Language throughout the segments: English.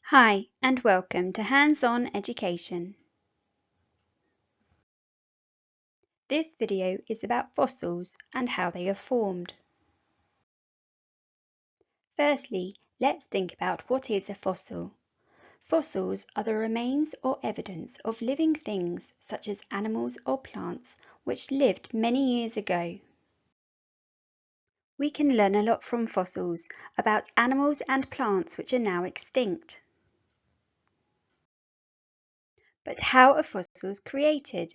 Hi, and welcome to Hands-On Education. This video is about fossils and how they are formed. Firstly, let's think about what is a fossil. Fossils are the remains or evidence of living things such as animals or plants which lived many years ago. We can learn a lot from fossils about animals and plants which are now extinct. But how are fossils created?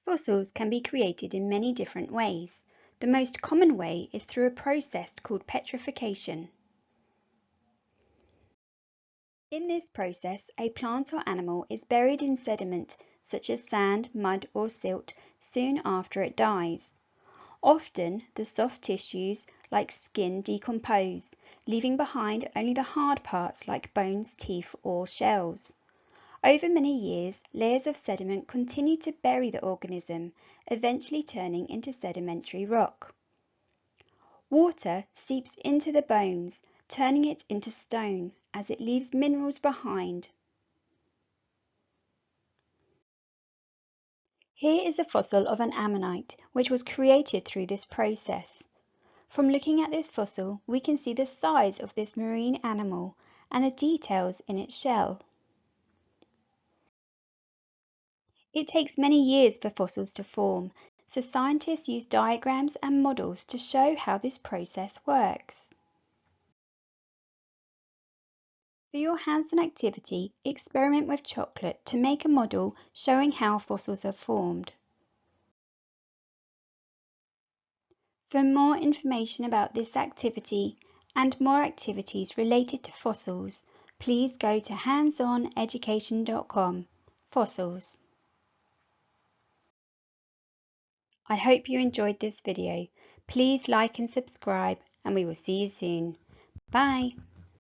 Fossils can be created in many different ways. The most common way is through a process called petrification. In this process, a plant or animal is buried in sediment such as sand, mud or silt soon after it dies. Often, the soft tissues like skin decompose, leaving behind only the hard parts like bones, teeth or shells. Over many years, layers of sediment continue to bury the organism, eventually turning into sedimentary rock. Water seeps into the bones, turning it into stone as it leaves minerals behind. Here is a fossil of an ammonite, which was created through this process. From looking at this fossil, we can see the size of this marine animal and the details in its shell. It takes many years for fossils to form, so scientists use diagrams and models to show how this process works. For your hands-on activity, experiment with chocolate to make a model showing how fossils are formed. For more information about this activity and more activities related to fossils, please go to handsoneducation.com. Fossils. I hope you enjoyed this video. Please like and subscribe, and we will see you soon. Bye.